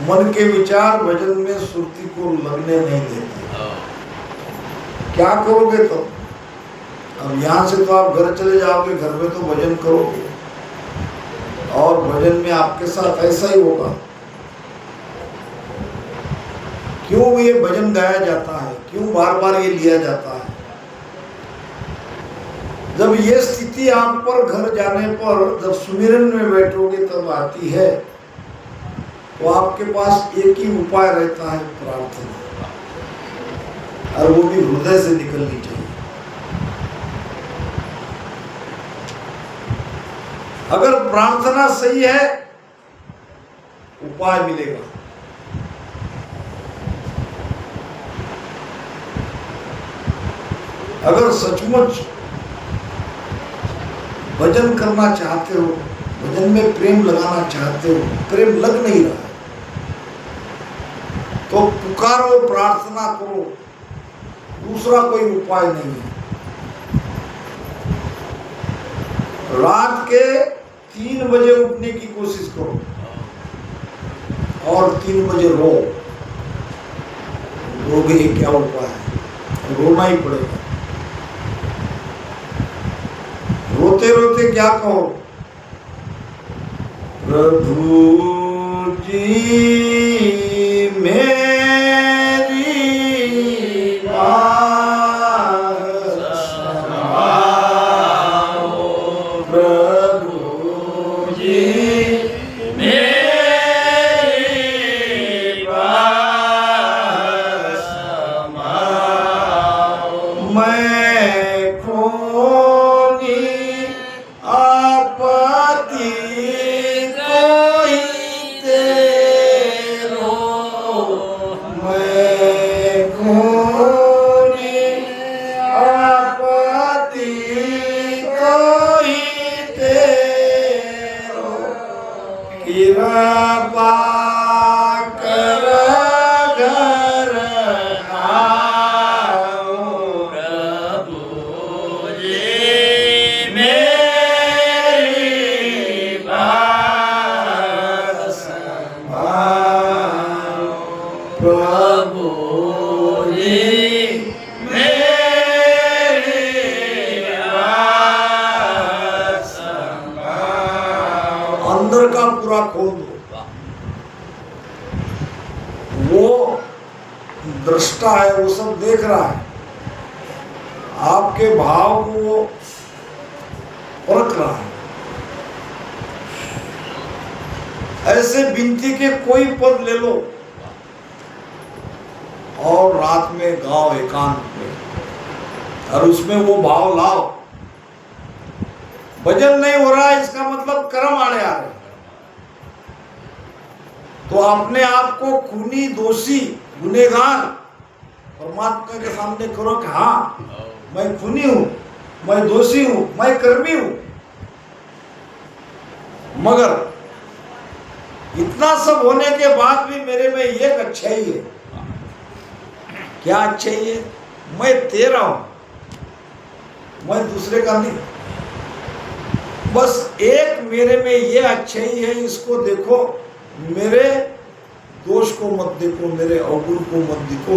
मन के विचार भजन में सुरती को लगने नहीं देते। क्या करोगे तो? अब यहाँ से तो आप घर चले जाओगे, घर में तो भजन करोगे और भजन में आपके साथ ऐसा ही होगा। क्यों ये भजन गाया जाता है, क्यों बार बार ये लिया जाता है? जब ये स्थिति आप पर घर जाने पर, जब सुमिरन में बैठोगे तब आती है, तो आपके पास एक ही उपाय रहता है, प्रार्थना, और वो भी हृदय से निकलनी चाहिए। अगर प्रार्थना सही है, उपाय मिलेगा। अगर सचमुच भजन करना चाहते हो, भजन में प्रेम लगाना चाहते हो, प्रेम लग नहीं रहा है, तो पुकारो, प्रार्थना करो, दूसरा कोई उपाय नहीं है। रात के 3 बजे उठने की कोशिश करो और 3 बजे रो। रोगे क्या उपाय है? रोना ही पड़ेगा। रोते रोते क्या कहो? प्रभु जी मेरी बात सुनाओ, प्रभु जी मेरी बात सुनाओ। मैं खोनी आपत्ति कोई तेरो, मैं खोनी आपत्ति कोई तेरो, कृपा कर घर आओ, प्रभु जी मेरी बात सुनाओ, प्रभु जी मेरी बात सुनाओ। अंदर का पूरा खोल दो। वो दृष्टा है, वो सब देख रहा है, आपके भाव को वो परख रहा है। ऐसे विनती के कोई पद ले लो और रात में गाओ एकांत में, और उसमें वो भाव लाओ। भजन नहीं हो रहा है, इसका मतलब कर्म आड़े आ रहे। तो अपने आप को खूनी, दोषी, गुनहगार परमात्मा के सामने करो कि हाँ, मैं खूनी हूं, मैं दोषी हूं, मैं कर्मी हूं। मगर इतना सब होने के बाद भी मेरे में एक अच्छाई है। क्या अच्छाई है? मैं तेरा हूं, मैं दूसरे का नहीं। बस एक मेरे में ये अच्छाई है, इसको देखो। मेरे दोष को मत देखो, मेरे अवगुण को मत देखो।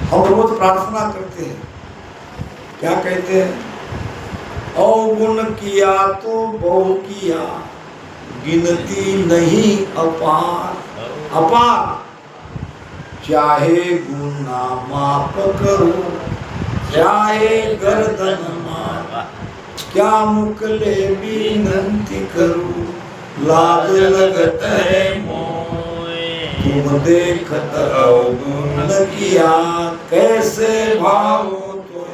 हम रोज प्रार्थना करते हैं, क्या कहते हैं? अवगुण किया तो बहु किया, गिनती नहीं अपार। अपार चाहे गुना माफ करो, चाहे गर्दन मार, क्या मुकले विनंती करूं, लाज लगत है मोए, तुम देखत अवगुण किया, कैसे भावो तो।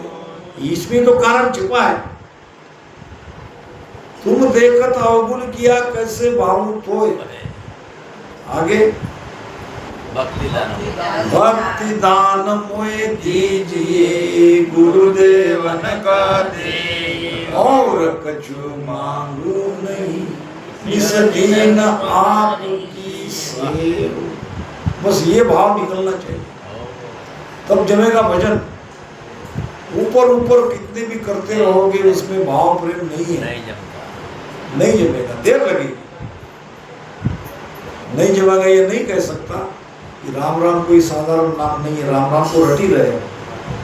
इसमें तो कारण छिपा है। तुम देखत अवगुण किया, कैसे भावो तो। आगे भक्ति दान मोए दीजिए, गुरुदेवन का दे, और कछु मांगू नहीं, इस दिन आपकी सेव। बस ये भाव निकलना चाहिए, तब जमेगा भजन। ऊपर ऊपर कितने भी करते रहोगे, उसमें भाव प्रेम नहीं है। नहीं जमेगा, देर लगेगी। नहीं जमेगा ये नहीं कह सकता कि राम राम कोई साधारण नाम नहीं है, राम राम को रट ही रहे,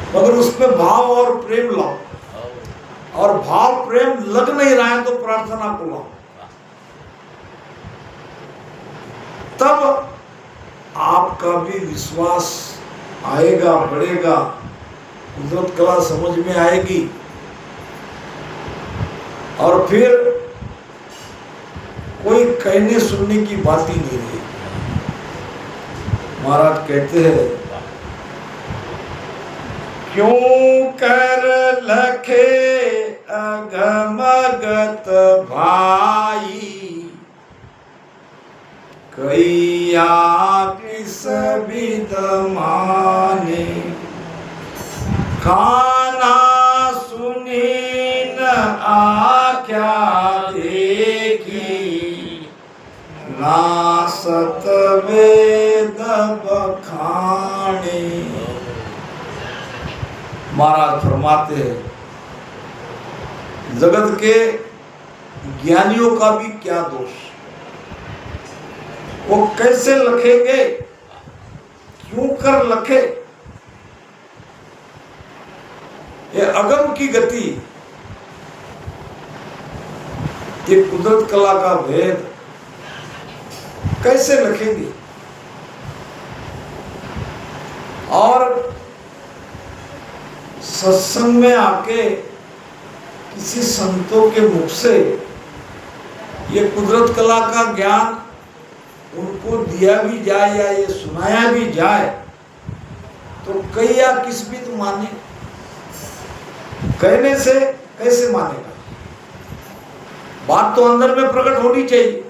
मगर उसमें भाव और प्रेम लाओ, और भाव प्रेम लग नहीं रहा है तो प्रार्थना को लाओ, तब आपका भी विश्वास आएगा, बढ़ेगा, कुदरत कला समझ में आएगी, और फिर कोई कहने सुनने की बात ही नहीं रही। महाराज कहते हैं, क्यों कर लखे अगमगत भाई, कैया किस विध माने, खाना सुनी न आख्या देखी, ना सत वेद बखाने। महाराज फरमाते हैं, जगत के ज्ञानियों का भी क्या दोष, वो कैसे लखेंगे, क्यों कर लखे। ये अगम की गति, ये कुदरत कला का भेद कैसे लखेंगे। और सत्संग में आके किसी संतों के मुख से ये कुदरत कला का ज्ञान उनको दिया भी जाए या ये सुनाया भी जाए तो कई या किस भी तो माने, कहने से कैसे मानेगा। बात तो अंदर में प्रकट होनी चाहिए,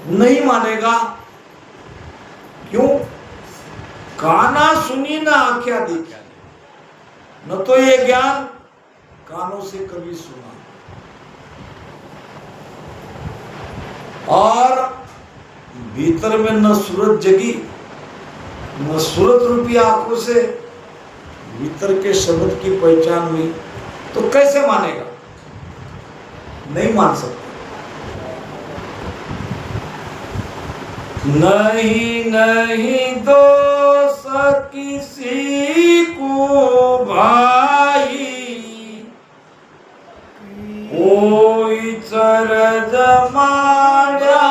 नहीं मानेगा। क्यों? काना सुनी ना आख्या देखी, न तो ये ज्ञान कानों से कभी सुना, और भीतर में न सूरत जगी, न सूरत रूपी आंखों से भीतर के शब्द की पहचान हुई, तो कैसे मानेगा? नहीं मान सकता। नहीं नहीं दोष किसी को भाई, कोई चरज मारा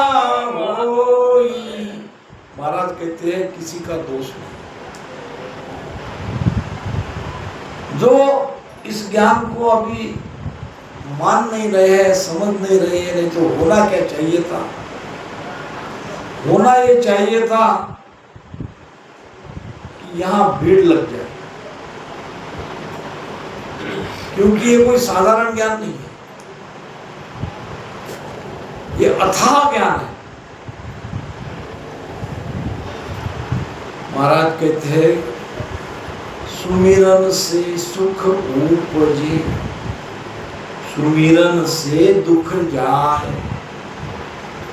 होई। महाराज कहते हैं किसी का दोष नहीं, जो इस ज्ञान को अभी मान नहीं रहे हैं, समझ नहीं रहे हैं। नहीं तो होना क्या चाहिए था? होना ये चाहिए था कि यहां भीड़ लग जाए, क्योंकि ये कोई साधारण ज्ञान नहीं है, ये अथाह ज्ञान है। महाराज कहते हैं, सुमिरन से सुख उपजे, सुमिरन से दुख जाए,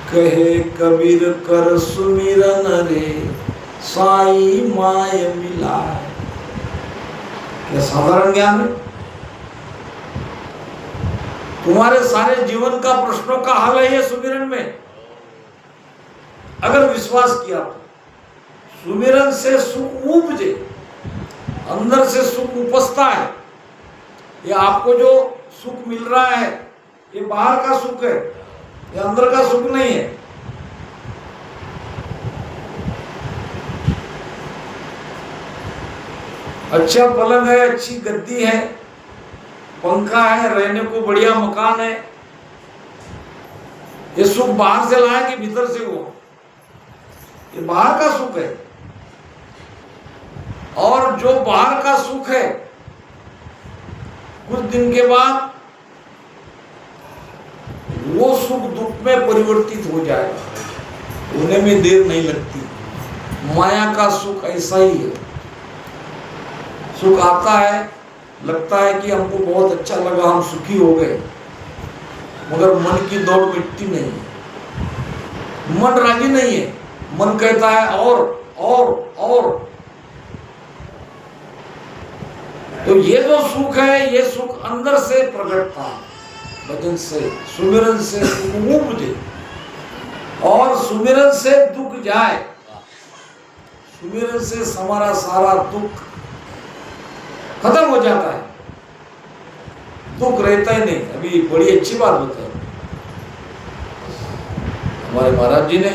कहे कबीर कर सुमिरन रे, साई माय मिलाए। क्या साधारण ज्ञान है? तुम्हारे सारे जीवन का प्रश्नों का हल है ये सुमिरन में, अगर विश्वास किया तो। सुमिरन से सुख उपजे, अंदर से सुख उपजता है। ये आपको जो सुख मिल रहा है ये बाहर का सुख है, ये अंदर का सुख नहीं है। अच्छा पलंग है, अच्छी गद्दी है, पंखा है, रहने को बढ़िया मकान है, ये सुख बाहर से लाया कि भीतर से हुआ? ये बाहर का सुख है। और जो बाहर का सुख है कुछ दिन के बाद वो सुख दुख में परिवर्तित हो जाएगा, होने में देर नहीं लगती। माया का सुख ऐसा ही है, सुख आता है, लगता है कि हमको बहुत अच्छा लगा, हम सुखी हो गए, मगर मन की दौड़ मिटती नहीं है, मन राजी नहीं है, मन कहता है और। तो ये जो सुख है ये सुख अंदर से प्रकटता है, भजन से, सुमिरन से सुख उपजे और सुमिरन से दुख जाए। सुमिरन से हमारा सारा दुख खत्म हो जाता है, दुख रहता ही नहीं। अभी बड़ी अच्छी बात बताई हमारे महाराज जी ने,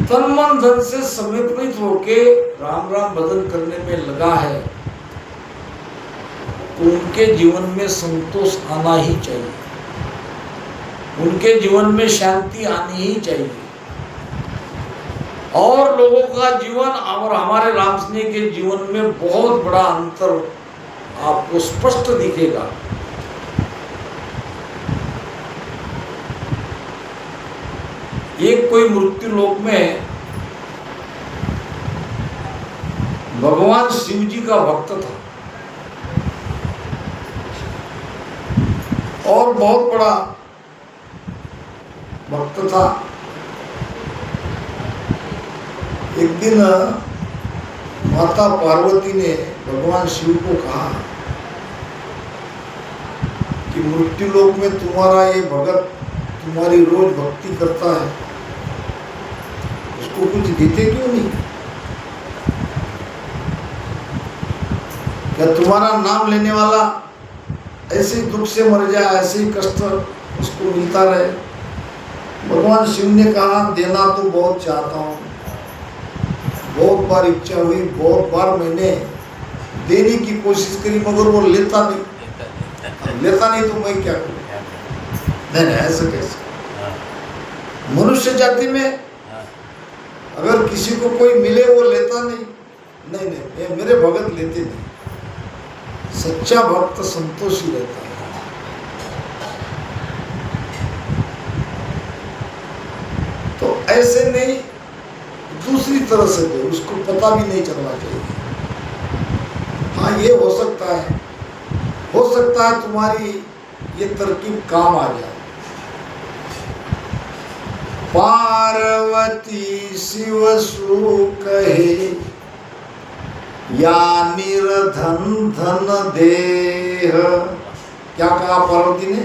तन मन धन से समर्पित होके राम राम भजन करने में लगा है तो उनके जीवन में संतोष आना ही चाहिए, उनके जीवन में शांति आनी ही चाहिए। और लोगों का जीवन और हमारे राम सिंह के जीवन में बहुत बड़ा अंतर आपको स्पष्ट दिखेगा। एक कोई मृत्यु लोक में भगवान शिव जी का भक्त था और बहुत बड़ा भक्त था। एक दिन माता पार्वती ने भगवान शिव को कहा कि मृत्यु लोक में तुम्हारा ये भगत तुम्हारी रोज भक्ति करता है, उसको कुछ देते क्यों नहीं? क्या तुम्हारा नाम लेने वाला ऐसे ही दुख से मर जाए, ऐसे ही कष्ट उसको मिलता रहे? भगवान शिव ने कहा देना तो बहुत चाहता हूँ, बहुत बार इच्छा हुई, बहुत बार मैंने देने की कोशिश करी मगर वो लेता नहीं तो मैं क्या करूँ? नहीं ऐसा कैसे? मनुष्य जाति में अगर किसी को कोई मिले वो लेता नहीं, ये मेरे भगत लेते नहीं। सच्चा भक्त संतोषी रहता है। तो ऐसे नहीं, दूसरी तरह से दे, उसको पता भी नहीं चलना चाहिए। हाँ ये हो सकता है तुम्हारी ये तरकीब काम आ जाए। पार्वती शिव सु कहे या निर्धन धन देह। क्या कहा पार्वती ने?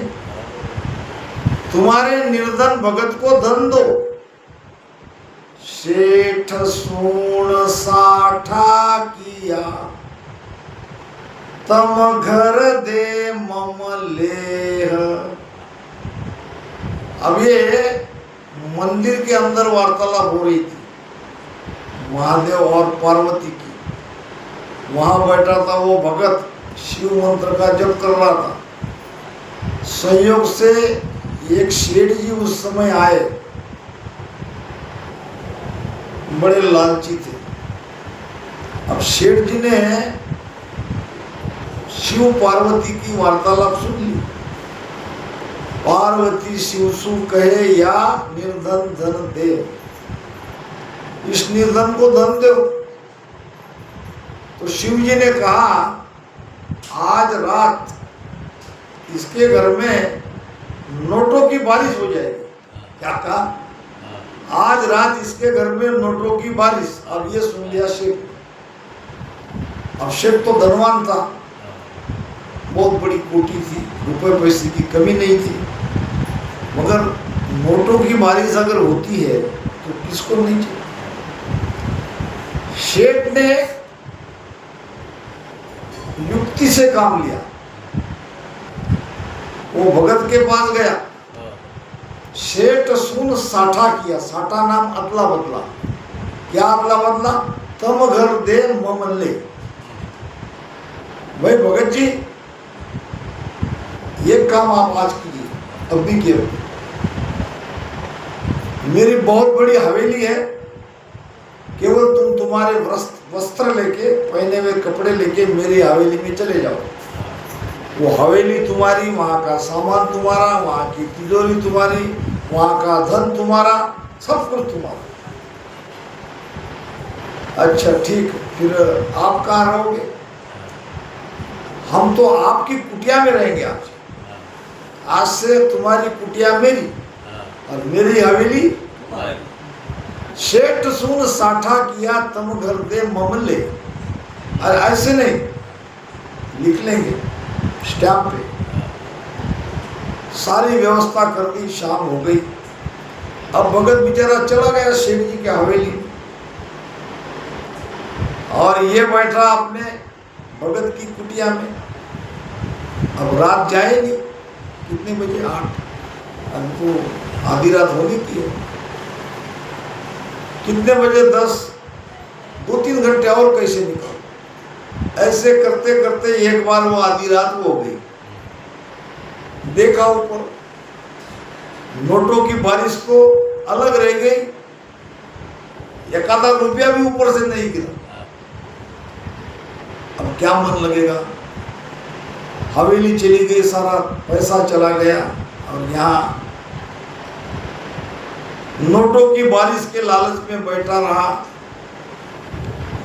तुम्हारे निर्धन भगत को धन दो। सेठ सोण साठा किया तम घर दे मम लेह। अब ये मंदिर के अंदर वार्तालाप हो रही थी महादेव और पार्वती की। वहां बैठा था वो भगत, शिव मंत्र का जप कर रहा था। संयोग से एक शेठ जी उस समय आए, बड़े लालची थे। अब शेठ जी ने शिव पार्वती की वार्तालाप सुन ली। पार्वती शिव सु कहे या निर्धन धन दे, इस निर्धन को धन दो। तो शिव जी ने कहा आज रात इसके घर में नोटों की बारिश हो जाएगी। क्या कहा? आज रात इसके घर में नोटों की बारिश। अब ये सुन लिया शेख। अब शेख तो धनवान था, बहुत बड़ी कोठी थी, रुपए पैसे की कमी नहीं थी, मगर नोटों की बारिश अगर होती है तो किसको नहीं चाहिए? शेख ने युक्ति से काम लिया। वो भगत के पास गया, सेठ सुन साठा किया। साठा नाम अदला बदला। क्या अदला बदला? तम घर दे ममल्ले। भाई भगत जी ये काम आप आज कीजिए, अब भी किए। मेरी बहुत बड़ी हवेली है, केवल तुम तुम्हारे वस्त्र लेके, पहने हुए कपड़े लेके मेरी हवेली में चले जाओ। वो हवेली तुम्हारी, वहां का सामान तुम्हारा, वहां की तिजोरी तुम्हारी, वहां का धन तुम्हारा, सब कुछ तुम्हारा। अच्छा ठीक, फिर आप कहाँ रहोगे? हम तो आपकी कुटिया में रहेंगे। आज से तुम्हारी कुटिया मेरी और मेरी हवेली। सेठ सुन साठा किया तम घर दे ममले। और ऐसे नहीं लिख लेंगे, स्टैम्प पे। सारी व्यवस्था कर दी, शाम हो गई। अब भगत बेचारा चला गया सेठ जी के हवेली में, और ये बैठा अपने भगत की कुटिया में। अब रात जाए नहीं, कितने बजे? 8। हमको आधी रात होने की है। कितने बजे? 10। 2-3 घंटे और कैसे निकाल। ऐसे करते करते एक बार वो आधी रात हो गई। देखा ऊपर नोटों की बारिश तो अलग रह गई, 1 रुपया भी ऊपर से नहीं गिरा। अब क्या मन लगेगा? हवेली चली गई, सारा पैसा चला गया, और यहाँ नोटों की बारिश के लालच में बैठा रहा।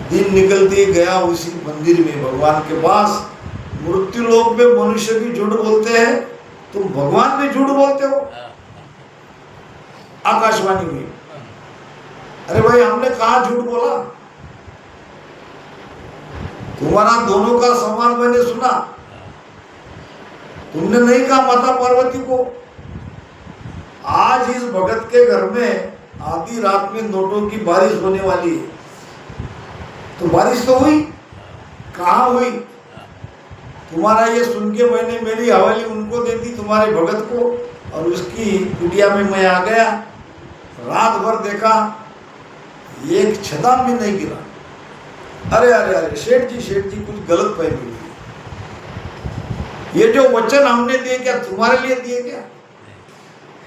दिन निकलते गया उसी मंदिर में, भगवान के पास। मृत्यु लोक में मनुष्य भी झूठ बोलते हैं, तुम भगवान भी झूठ बोलते हो। आकाशवाणी में, अरे भाई हमने कहा झूठ बोला? तुम्हारा दोनों का समान मैंने सुना, तुमने नहीं कहा माता पार्वती को। आज इस भगत के घर में आधी रात में नोटों की बारिश होने वाली है, तो बारिश तो हुई, कहाँ हुई? तुम्हारा ये सुन के मैंने मेरी हवेली उनको दे दी, तुम्हारे भगत को, और उसकी कुटिया में मैं आ गया। रात भर देखा, एक छदाम भी नहीं गिरा। अरे अरे अरे सेठ जी कुछ गलत फहमी हुई। ये जो वचन हमने दिए क्या तुम्हारे लिए दिए क्या?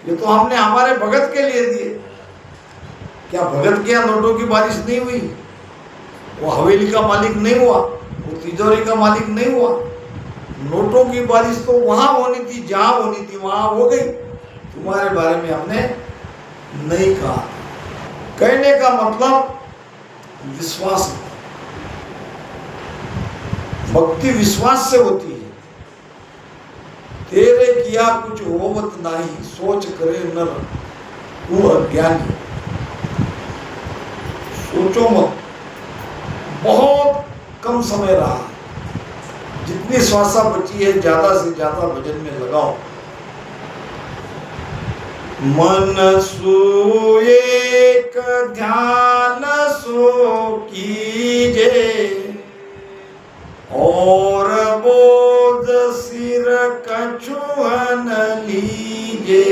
ये तो हमने हमारे भगत के लिए दिए। क्या भगत के यहाँ नोटों की बारिश नहीं हुई? वो हवेली का मालिक नहीं हुआ, वो तिजोरी का मालिक नहीं हुआ। नोटों की बारिश तो वहां होनी थी, जहां होनी थी वहां हो गई। तुम्हारे बारे में हमने नहीं कहा। कहने का मतलब विश्वास, भक्ति विश्वास से होती है। तेरे किया कुछ होवत नहीं, सोच करे नर तू अज्ञानी। सोचो मत, बहुत कम समय रहा, जितनी श्वासा बची है ज्यादा से ज्यादा भजन में लगाओ। मन सो एक ध्यान सो कीजे, और बोध सिर कछुअन लीजे।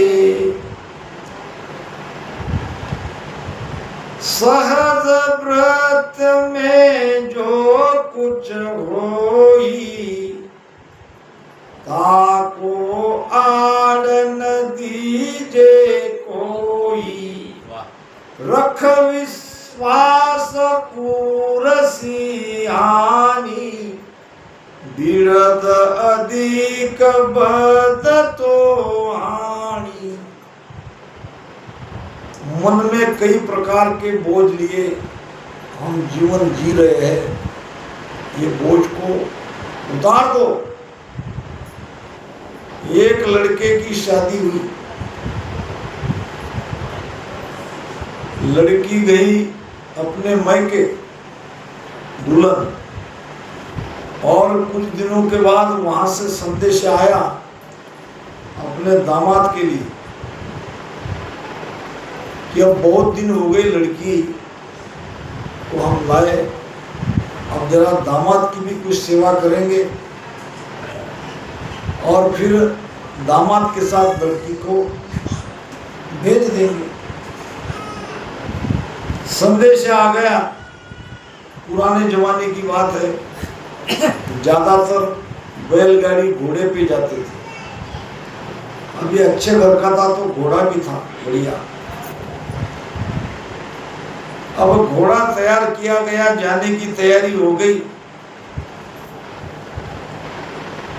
सहज व्रत में जो कुछ होई, ताको आड़ न दीजे कोई। रख विश्वास पूरसी हानि, बिरद अधिक बद तो हानि। मन में कई प्रकार के बोझ लिए हम जीवन जी रहे हैं, ये बोझ को उतार दो। एक लड़के की शादी हुई, लड़की गई अपने मायके दुल्हन, और कुछ दिनों के बाद वहां से संदेश आया अपने दामाद के लिए कि अब बहुत दिन हो गए लड़की को हम लाए, अब जरा दामाद की भी कुछ सेवा करेंगे, और फिर दामाद के साथ लड़की को भेज देंगे। संदेश आ गया। पुराने जमाने की बात है, ज्यादातर बैलगाड़ी घोड़े पे जाते थे। अभी अच्छे घर का था तो घोड़ा भी था बढ़िया। अब घोड़ा तैयार किया गया, जाने की तैयारी हो गई।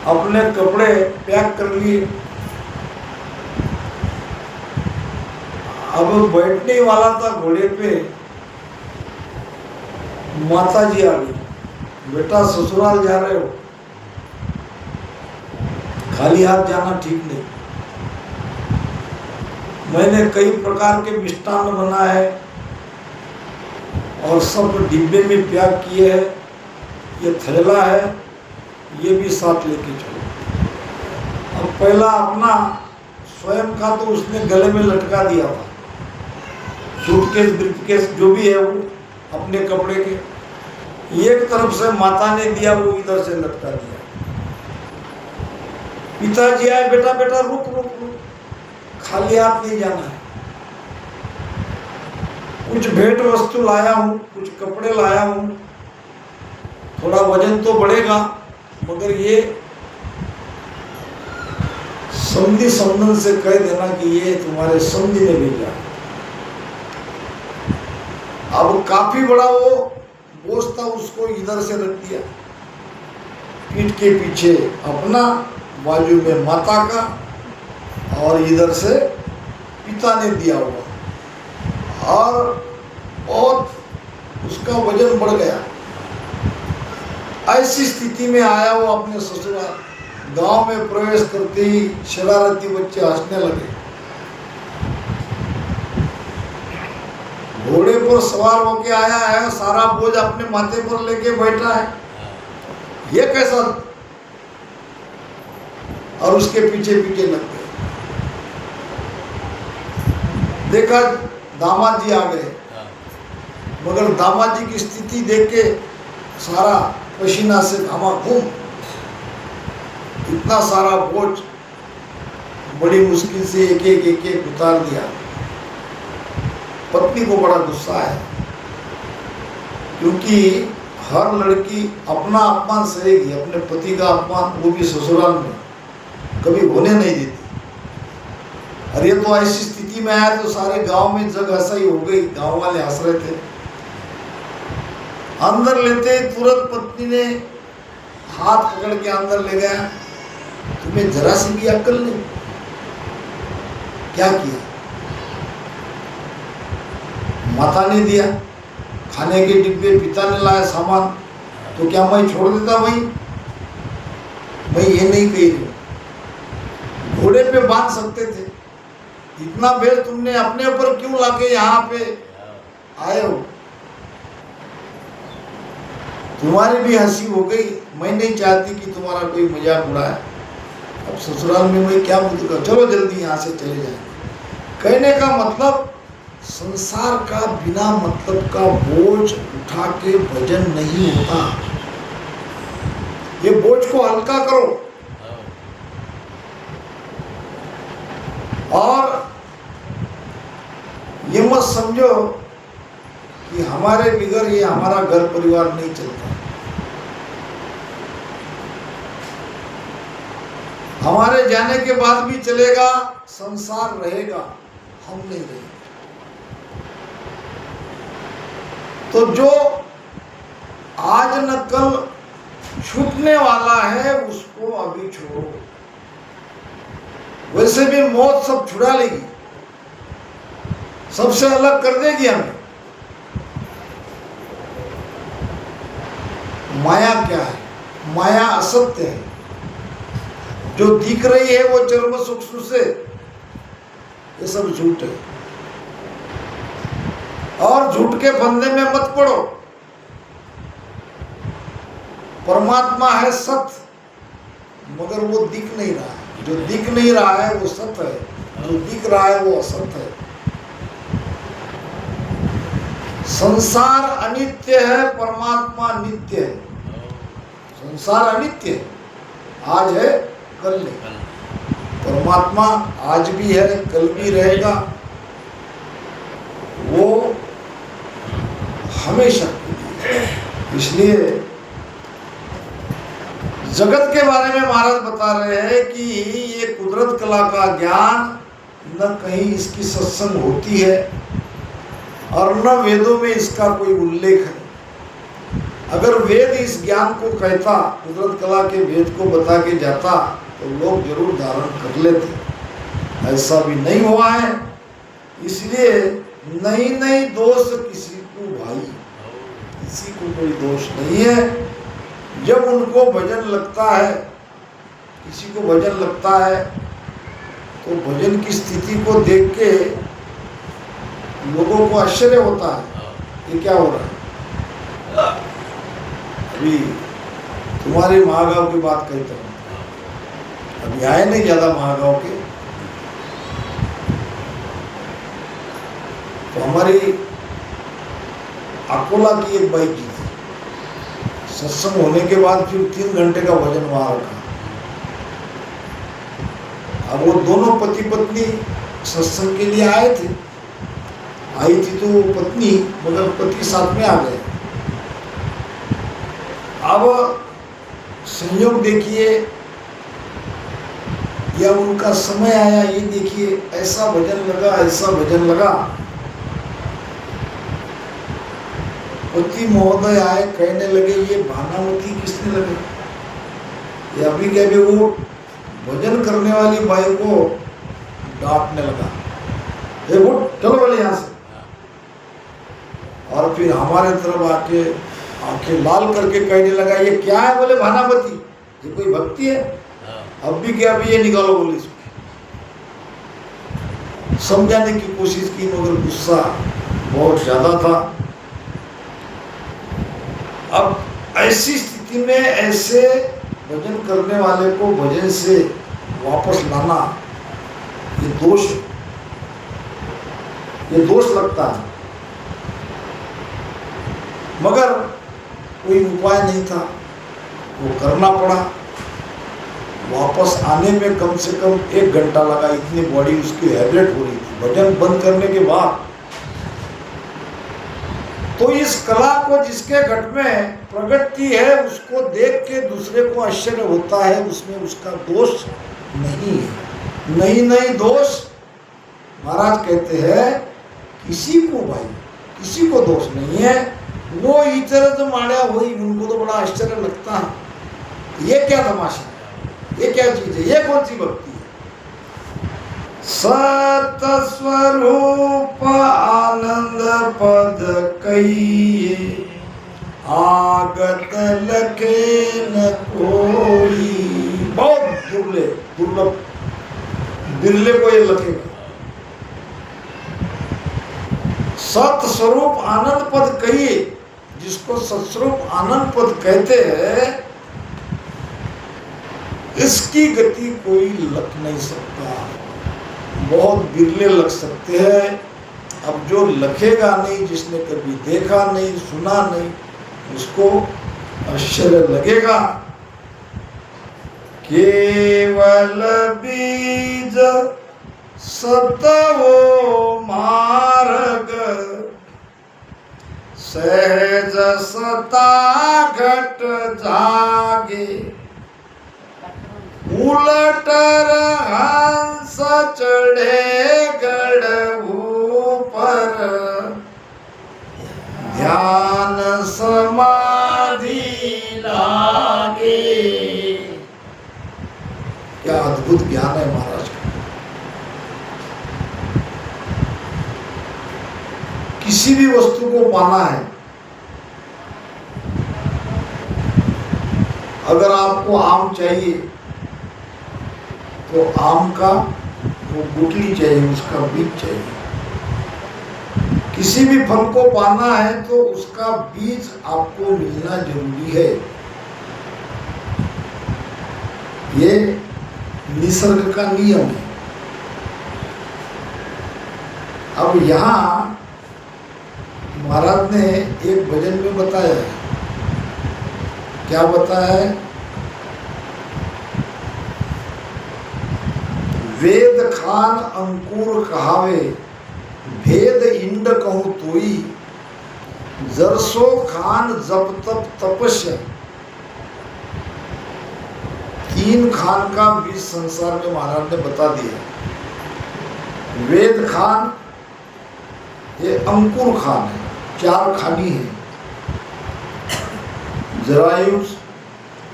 अपने कपड़े पैक कर लिए। अब बैठने वाला था घोड़े पे, माता जी आ गई, बेटा ससुराल जा रहे हो, खाली हाथ जाना ठीक नहीं। मैंने कई प्रकार के मिष्टान्न बनाए हैं और सब डिब्बे में पैक किए हैं, ये थैला है, ये भी साथ लेके चलो। अब पहला अपना स्वयं का तो उसने गले में लटका दिया था, सूटकेस ब्रीफकेस जो भी है वो अपने कपड़े के, एक तरफ से माता ने दिया, वो इधर से लटका दिया। पिताजी आए, बेटा बेटा रुक रुक रुक, खाली हाथ नहीं जाना है, कुछ भेंट वस्तु लाया हूं, कुछ कपड़े लाया हूं, थोड़ा वजन तो बढ़ेगा, मगर ये समधी समधन से कह देना कि ये तुम्हारे समधी ने भेजा। अब काफी बड़ा वो बोझ था, उसको इधर से रख दिया, पीठ के पीछे अपना, बाजू में माता का, और इधर से पिता ने दिया हुआ, और उसका वजन बढ़ गया। ऐसी स्थिति में आया वो अपने ससुराल। गांव में प्रवेश करते ही शरारती बच्चे हंसने लगे। घोड़े पर सवार होके आया है, सारा बोझ अपने माथे पर लेके बैठा है, ये कैसा? और उसके पीछे पीछे लग गए। देखा दामाद जी आ गए, मगर दामाद जी की स्थिति देख के सारा पसीना से घामाघूम, इतना सारा बोझ बड़ी मुश्किल से एक एक उतार दिया। पत्नी को बड़ा गुस्सा है, क्योंकि हर लड़की अपना अपमान सहेगी, अपने पति का अपमान, वो भी ससुराल में, कभी होने नहीं देती। अरे तो ऐसी स्थिति में आया तो सारे गांव में जग ऐसा ही हो गई, गांव वाले हंस रहे थे। अंदर लेते तुरंत पत्नी ने हाथ पकड़ के अंदर ले गया। तुम्हें जरा सी भी अक्ल नहीं? क्या किया? माता ने दिया, खाने के डिब्बे पिता ने लाया सामान, तो क्या मैं छोड़ देता भाई? मैं ये नहीं कही रही, घोड़े पे बांध सकते थे, इतना बेर तुमने अपने ऊपर क्यों लाके यहाँ पे आए हो? तुम्हारी भी हंसी हो गई, मैं नहीं चाहती कि तुम्हारा कोई मजाक उड़ाए। अब ससुराल में मैं क्या बोलूँगा, चलो जल्दी यहाँ से चले जाए। कहने का मतलब संसार का बिना मतलब का बोझ उठा के वजन नहीं होता। ये बोझ को हल्का करो, और ये मत समझो कि हमारे बिगैर ये हमारा घर परिवार नहीं चलता। हमारे जाने के बाद भी चलेगा, संसार रहेगा, हम नहीं रहेंगे। तो जो आज न कल छूटने वाला है उसको अभी छोड़ो। वैसे भी मौत सब छुड़ा लेगी, सबसे अलग कर देगी हमें। माया क्या है? माया असत्य है, जो दिख रही है वो चर्म सूक्ष्म से, ये सब झूठ है। और झूठ के फंदे में मत पड़ो। परमात्मा है सत्य, मगर वो दिख नहीं रहा है। जो दिख नहीं रहा है वो सत्य है, जो दिख रहा है वो असत्य है। संसार अनित्य है, परमात्मा नित्य है। संसार अनित्य है, आज है कल नहीं। परमात्मा आज भी है, कल भी रहेगा, वो हमेशा। इसलिए जगत के बारे में महाराज बता रहे हैं कि ये कुदरत कला का ज्ञान न कहीं इसकी सत्संग होती है और न वेदों में इसका कोई उल्लेख है। अगर वेद इस ज्ञान को कहता, कुदरत कला के वेद को बता के जाता, तो लोग जरूर धारण कर लेते। ऐसा भी नहीं हुआ है। इसलिए नहीं दोष किसी को भाई, किसी को कोई दोष नहीं है। जब उनको भजन लगता है, किसी को भजन लगता है, तो भजन की स्थिति को देख के लोगों को आश्चर्य होता है, ये क्या हो रहा है। अभी तुम्हारे महागाव की बात कहता हूँ। अभी आए नहीं ज्यादा महागांव के। तो हमारी अकोला की एक बाई की थी, सत्संग होने के बाद फिर 3 घंटे का भजन वहां रखा। अब वो दोनों पति पत्नी सत्संग के लिए आए थे, आई थी तो पत्नी, मगर पति साथ में आ गए। अब संयोग देखिए या उनका समय आया ये देखिए, ऐसा भजन लगा, ऐसा भजन लगा। पति महोदय आए, कहने लगे ये भानामती किसने लगे? ये अभी के अभी वो भजन करने वाली बाई को डांटने लगा, ये उठ चलो बोले यहाँ से। और फिर हमारे तरफ आके आंखें लाल करके कहने लगा ये क्या है? बोले भानामती, ये कोई भक्ति है? अब भी क्या, अभी ये निकालो बोले इसको। समझाने की कोशिश की मगर गुस्सा बहुत ज्यादा था। अब ऐसी स्थिति में ऐसे भजन करने वाले को भजन से वापस लाना ये दोष लगता है। मगर कोई उपाय नहीं था, वो करना पड़ा। वापस आने में कम से कम 1 घंटा लगा, इतनी बॉडी उसकी हैबिट हो रही थी भजन बंद करने के बाद। तो इस कला को जिसके घट में प्रगति है उसको देख के दूसरे को आश्चर्य होता है, उसमें उसका दोष नहीं है। नहीं दोष महाराज कहते हैं किसी को भाई, किसी को दोष नहीं है। वो इतर तो माड़ा हुई, उनको तो बड़ा आश्चर्य लगता है, ये क्या तमाशा है, ये क्या चीज है, ये कौन सी भक्ति है? सत स्वरूप आनंद पद कहिए, आगत लखे न कोई। बहुत दुर्लभ बिरले को ये लखेगा। सत स्वरूप आनंद पद कहिए, जिसको सत्स्वरूप आनंद पद कहते हैं, इसकी गति कोई लग नहीं सकता। बहुत बिरले लग सकते हैं। अब जो लखेगा नहीं, जिसने कभी देखा नहीं सुना नहीं, उसको आश्चर्य लगेगा। केवल बीज सतवो मार्ग, सहज सता घट जागे। उलट हंस चढ़े गढ़ ऊपर, ध्यान समाधि लागे। क्या अद्भुत ज्ञान है महाराज का। किसी भी वस्तु को पाना है, अगर आपको आम चाहिए तो आम का वो गुठली चाहिए, उसका बीज चाहिए। किसी भी फल को पाना है तो उसका बीज आपको मिलना जरूरी है। ये निसर्ग का नियम है। अब यहाँ महाराज ने एक भजन में बताया है, क्या बताया है? वेद खान अंकुर कहावे, भेद इंड कहूँ तोई। जरसो खान जप तप तपस्या। 3 खान का बीज संसार में महाराज ने बता दिया। वेद खान ये अंकुर खान है, 4 खानी है, जरायुज,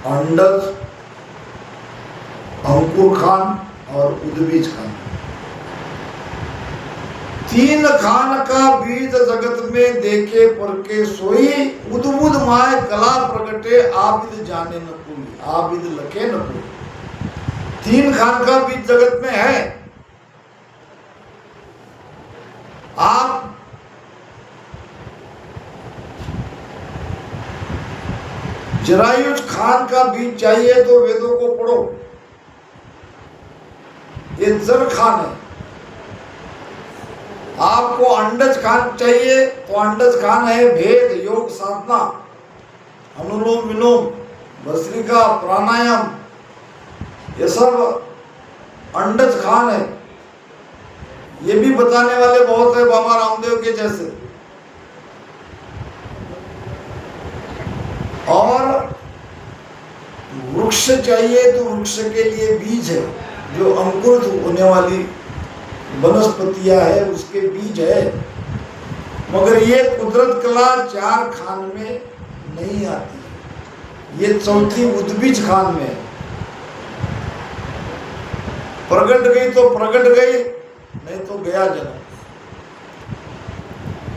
अंडज, अंकुर खान और उद्बीज खान। 3 खान का बीज जगत में देखे परके सोई। उद्बुद माय कला प्रगटे, आबिद जाने न कोई, आबिद लखे न कोई। 3 खान का बीज जगत में है। आप जरायुज खान का बीज चाहिए तो वेदों को पढ़ो, ये जर खान है। आपको अंडज खान चाहिए तो अंडज खान है भेद, योग, साधना, अनुलोम विलोम, भस्त्रिका, प्राणायाम, ये सब अंडज खान है। ये भी बताने वाले बहुत है बाबा रामदेव के जैसे। और वृक्ष चाहिए तो वृक्ष के लिए बीज है, जो अंकुरित होने वाली वनस्पतियां है उसके बीज है। मगर ये कुदरत कला 4 खान में नहीं आती, ये चौथी उद्बीज खान में है। प्रगट गई तो प्रगट गई, नहीं तो गया जन्म।